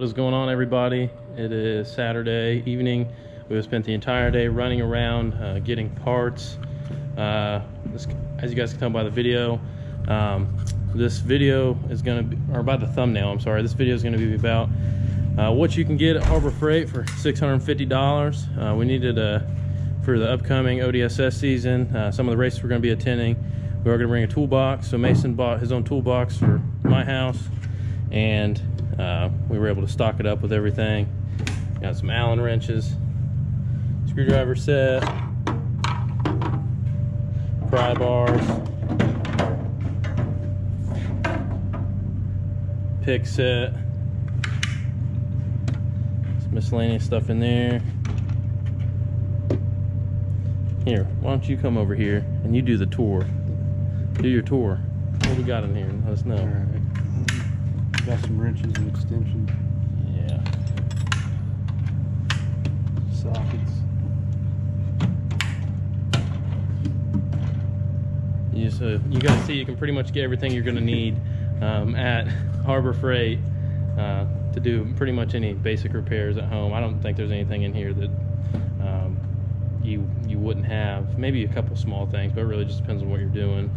What is going on, everybody? It is Saturday evening. We have spent the entire day running around getting parts. As you guys can tell by the video, this video is going to be, or by the thumbnail, I'm sorry, this video is going to be about what you can get at Harbor Freight for $650. We needed for the upcoming ODSS season, some of the races we're going to be attending. We are going to bring a toolbox. So Mason bought his own toolbox for my house, and we were able to stock it up with everything. Got some Allen wrenches, screwdriver set, pry bars, pick set, some miscellaneous stuff in there. Here, why don't you come over here and you do the tour? Do your tour. What we got in here? Let us know. All right. Got some wrenches and extensions. Yeah. Sockets. You guys see, you can pretty much get everything you're going to need at Harbor Freight to do pretty much any basic repairs at home. I don't think there's anything in here that you wouldn't have. Maybe a couple small things, but it really just depends on what you're doing.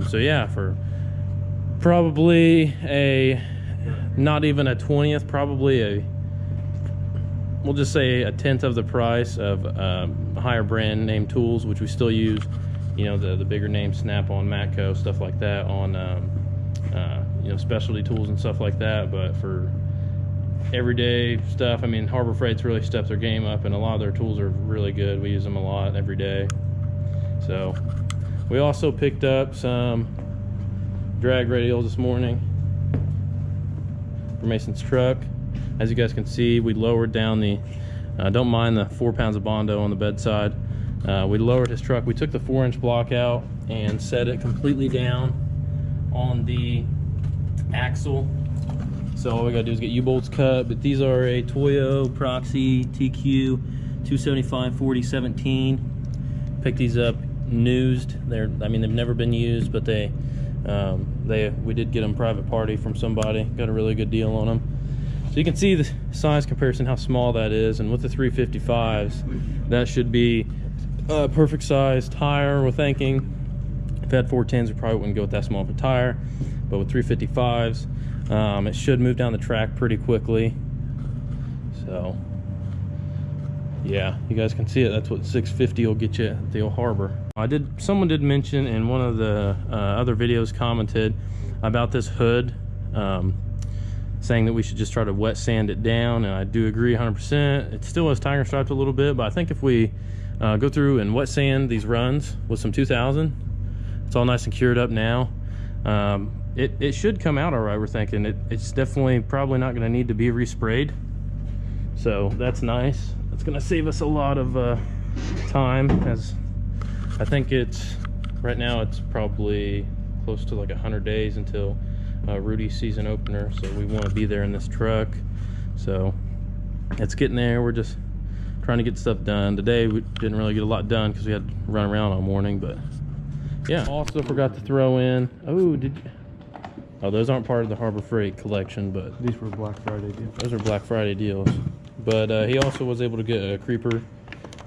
So yeah, for probably not even a 20th, probably we'll just say a 10th of the price of higher brand name tools, which we still use, you know, the bigger name Snap-on, Matco, stuff like that on you know, specialty tools and stuff like that. But for everyday stuff, I mean, Harbor Freight's really stepped their game up, and a lot of their tools are really good. We use them a lot every day. So we also picked up some drag radials this morning for Mason's truck. As you guys can see, we lowered down the don't mind the 4 pounds of Bondo on the bedside. We lowered his truck. We took the 4-inch block out and set it completely down on the axle. So all we gotta do is get U-bolts cut, but these are a Toyo Proxy TQ 275/40/17. Picked these up used. I mean, they've never been used, but we did get them private party from somebody. Got a really good deal on them. So you can see the size comparison, how small that is, and with the 355s, that should be a perfect size tire. We're thinking if we had 410s, we probably wouldn't go with that small of a tire, but with 355s, it should move down the track pretty quickly. So yeah, you guys can see it. That's what 650 will get you at the old Harbor. Someone did mention in one of the other videos, commented about this hood, saying that we should just try to wet sand it down, and I do agree 100%. It still has tiger stripes a little bit, but I think if we go through and wet sand these runs with some 2000, it's all nice and cured up now. It should come out all right. We're thinking it's definitely probably not going to need to be resprayed, so that's nice. It's going to save us a lot of time, as I think right now it's probably close to like 100 days until Rudy's season opener, so we want to be there in this truck. So it's getting there. We're just trying to get stuff done. Today we didn't really get a lot done because we had to run around all morning, but yeah. Also forgot to throw in, oh, those aren't part of the Harbor Freight collection, but These were Black Friday deals. those are Black Friday deals. But he also was able to get a creeper.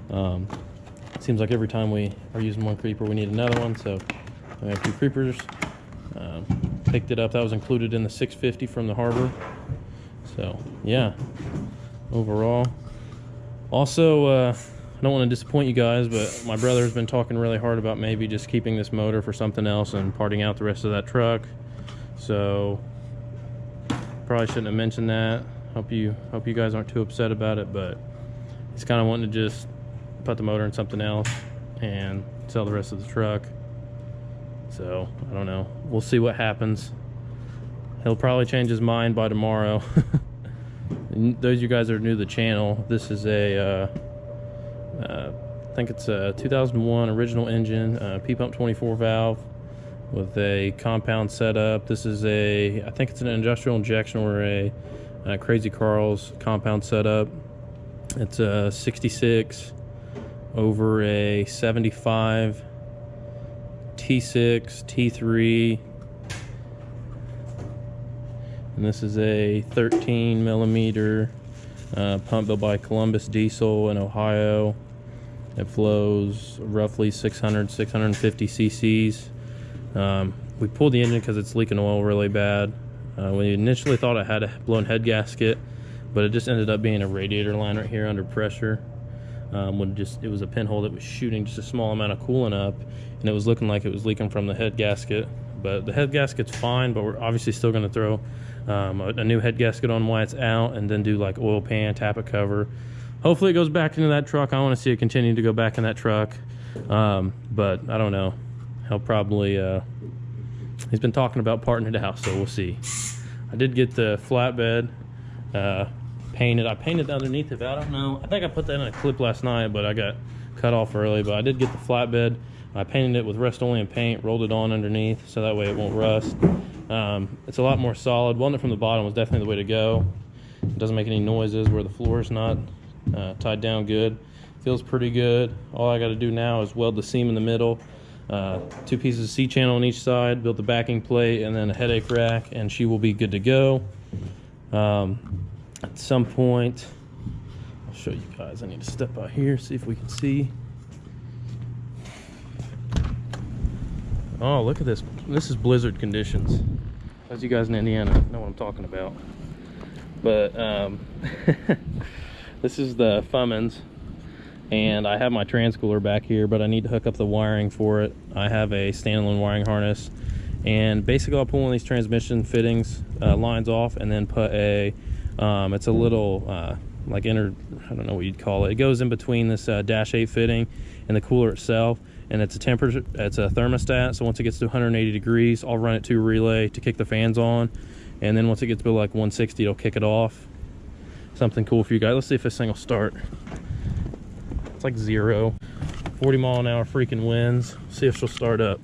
It seems like every time we are using one creeper, we need another one, so we have 2 creepers. Picked it up. That was included in the 650 from the Harbor. So yeah, overall. Also, I don't want to disappoint you guys, but my brother has been talking really hard about maybe just keeping this motor for something else and parting out the rest of that truck. So probably shouldn't have mentioned that. Hope you guys aren't too upset about it, but he's kind of wanting to just put the motor in something else and sell the rest of the truck. So I don't know, we'll see what happens. He'll probably change his mind by tomorrow. Those of you guys that are new to the channel, this is I think it's a 2001 original engine, P-pump 24 valve with a compound setup. This is I think it's an industrial injection or a Crazy Carl's compound setup. It's a 66 over a 75 T6, T3, And this is a 13 millimeter pump built by Columbus Diesel in Ohio. It flows roughly 650 cc's. We pulled the engine because it's leaking oil really bad. We initially thought it had a blown head gasket, but it just ended up being a radiator line right here under pressure. It was a pinhole that was shooting just a small amount of coolant up, and it was looking like it was leaking from the head gasket. But the head gasket's fine, but we're obviously still going to throw a new head gasket on while it's out, and then do like oil pan, tap it cover. Hopefully it goes back into that truck. I want to see it continue to go back in that truck, but I don't know. He'll probably he's been talking about parting it out, so we'll see. I did get the flatbed painted. I painted underneath it. I don't know, I think I put that in a clip last night, but I got cut off early. But I did get the flatbed. I painted it with Rust-Oleum paint, rolled it on underneath so that way it won't rust. It's a lot more solid. Welding it from the bottom was definitely the way to go. It doesn't make any noises where the floor is not tied down good. Feels pretty good. All I got to do now is weld the seam in the middle, 2 pieces of C-channel on each side, build the backing plate, and then a headache rack, and she will be good to go. At some point, I'll show you guys. I need to step out here, see if we can see. Oh, look at this. This is blizzard conditions. As you guys in Indiana know what I'm talking about. But this is the Fummins, and I have my transcooler back here, but I need to hook up the wiring for it. I have a standalone wiring harness, and basically I'll pull one of these transmission fittings lines off, and then put a it's a little like I don't know what you'd call it. It goes in between this dash 8 fitting and the cooler itself, and it's a thermostat. So once it gets to 180 degrees, I'll run it to a relay to kick the fans on, and then once it gets to like 160, it'll kick it off. Something cool for you guys. Let's see if this thing will start. It's like 0, 40 mile an hour freaking winds. See if she'll start up.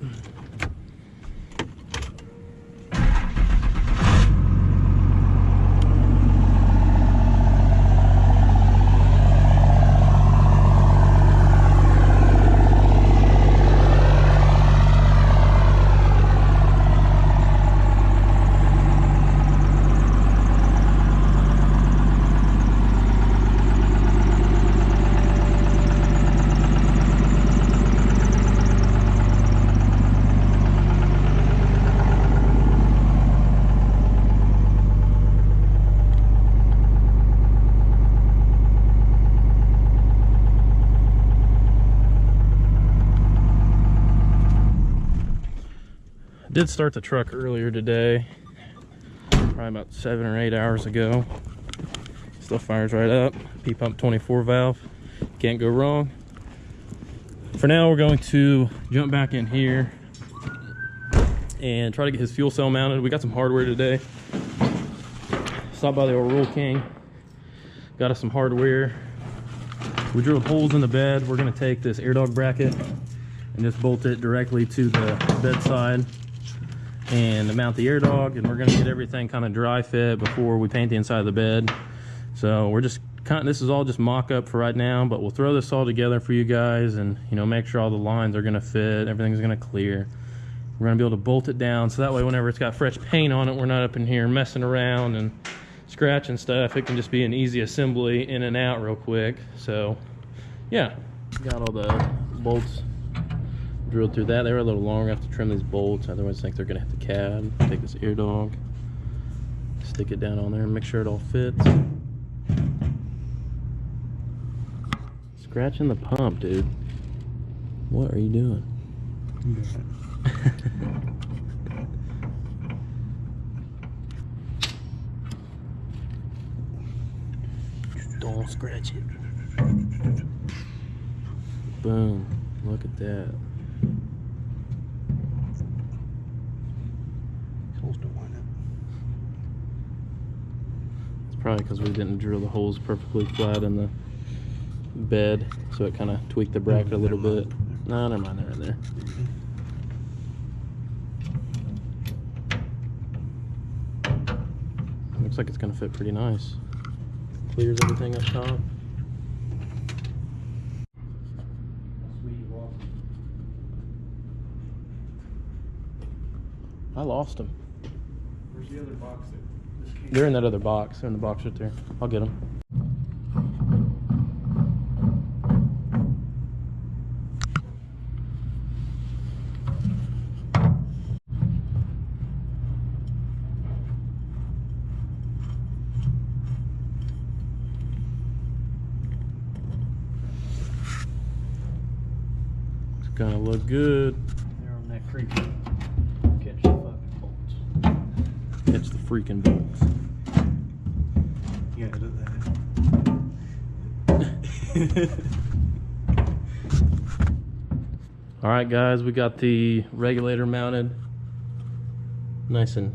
Did start the truck earlier today, probably about 7 or 8 hours ago. Still fires right up. P-pump 24 valve, can't go wrong. For now, we're going to jump back in here and try to get his fuel cell mounted. We got some hardware today. Stopped by the old Roll King, got us some hardware. We drilled holes in the bed. We're gonna take this air dog bracket and just bolt it directly to the bedside and mount the air dog, and we're going to get everything kind of dry fit before we paint the inside of the bed. So we're just this is all just mock-up for right now, but we'll throw this all together for you guys, and make sure all the lines are going to fit, everything's going to clear. We're going to be able to bolt it down so that way whenever it's got fresh paint on it, we're not up in here messing around and scratching stuff. It can just be an easy assembly in and out real quick. So yeah, got all the bolts drilled through that. They were a little long. I have to trim these bolts, otherwise I think they're gonna hit the cab. Take this air dog, stick it down on there and make sure it all fits. Scratching the pump, dude. What are you doing? Don't scratch it. Boom. Look at that. It's probably because we didn't drill the holes perfectly flat in the bed, so it kind of tweaked the bracket a little bit. No, never mind, they're in there. Looks like it's gonna fit pretty nice. Clears everything up top. I lost him. Where's the other box there? They're in that other box. They're in the box right there. I'll get them. It's gonna look good. They're on that creepy. Catch the fucking bolts. Catch the freaking bolts. You gotta do that. All right, guys, we got the regulator mounted, nice and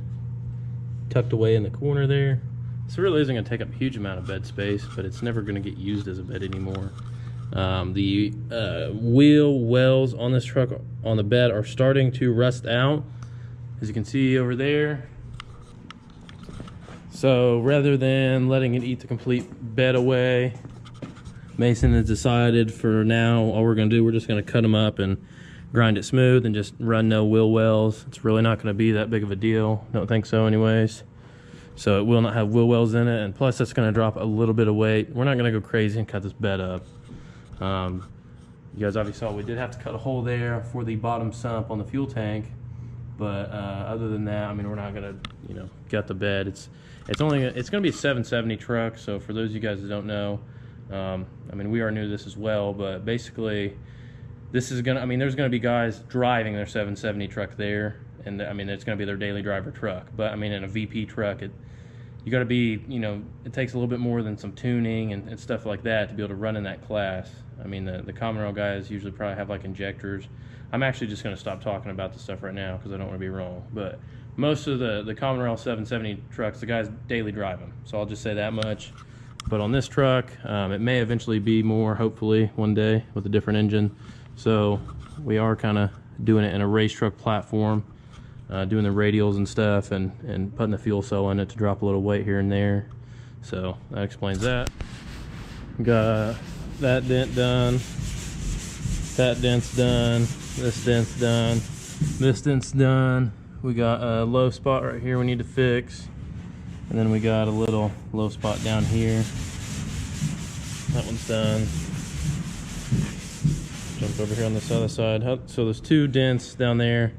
tucked away in the corner there. This really isn't going to take up a huge amount of bed space, but it's never going to get used as a bed anymore. The wheel wells on this truck on the bed are starting to rust out, as you can see over there. So rather than letting it eat the complete bed away, Mason has decided for now, all we're going to do, we're just going to cut them up and grind it smooth and just run no wheel wells. It's really not going to be that big of a deal. Don't think so anyways. So it will not have wheel wells in it, and plus that's going to drop a little bit of weight. We're not going to go crazy and cut this bed up. You guys obviously saw we did have to cut a hole there for the bottom sump on the fuel tank, but other than that, I mean, we're not going to, you know, gut the bed. It's going to be a 770 truck. So for those of you guys that don't know, I mean, we are new to this as well, but basically this is gonna, I mean, there's gonna be guys driving their 770 truck there, and I mean, it's gonna be their daily driver truck. But I mean, in a VP truck, you gotta be, you know, it takes a little bit more than some tuning and stuff like that to be able to run in that class. I mean, the common rail guys usually probably have like injectors. I'm actually just gonna stop talking about this stuff right now because I don't wanna be wrong. But most of the common rail 770 trucks, the guys daily drive them. So I'll just say that much. But on this truck, it may eventually be more, hopefully, one day with a different engine. So we are kind of doing it in a race truck platform, doing the radials and stuff, and putting the fuel cell in it to drop a little weight here and there. So that explains that. Got that dent done. That dent's done. This dent's done. This dent's done. We got a low spot right here we need to fix. And then we got a little low spot down here. That one's done. Jump over here on this other side. So there's 2 dents down there.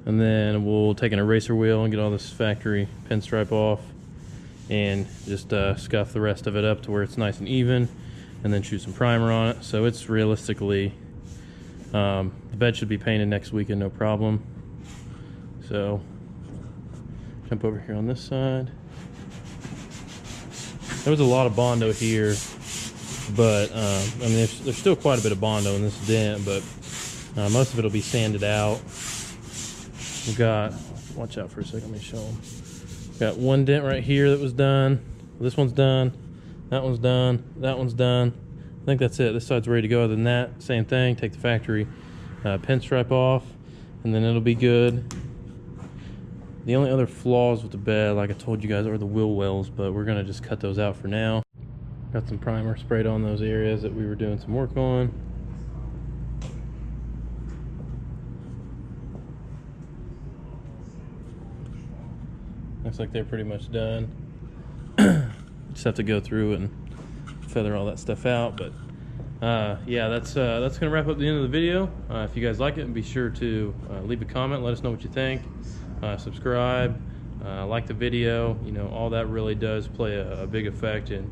And then we'll take an eraser wheel and get all this factory pinstripe off. And just scuff the rest of it up to where it's nice and even. And then shoot some primer on it. So it's realistically, the bed should be painted next weekend, no problem. So, jump over here on this side. There was a lot of Bondo here, but I mean, there's still quite a bit of Bondo in this dent, but most of it will be sanded out. We've got, watch out for a second, let me show them. Got 1 dent right here that was done. This one's done. That one's done. That one's done. I think that's it. This side's ready to go. Other than that, same thing. Take the factory pinstripe off, and then it'll be good. The only other flaws with the bed, like I told you guys, are the wheel wells, but we're gonna just cut those out for now. Got some primer sprayed on those areas that we were doing some work on. Looks like they're pretty much done. Just have to go through and feather all that stuff out, but yeah, that's gonna wrap up the end of the video. If you guys like it, be sure to leave a comment, let us know what you think. Subscribe, like the video. You know, all that really does play a big effect, and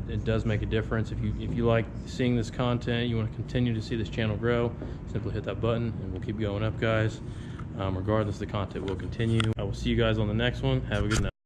it does make a difference. If you like seeing this content, you want to continue to see this channel grow, simply hit that button and we'll keep going up, guys. Regardless, the content will continue. I will see you guys on the next one. Have a good night.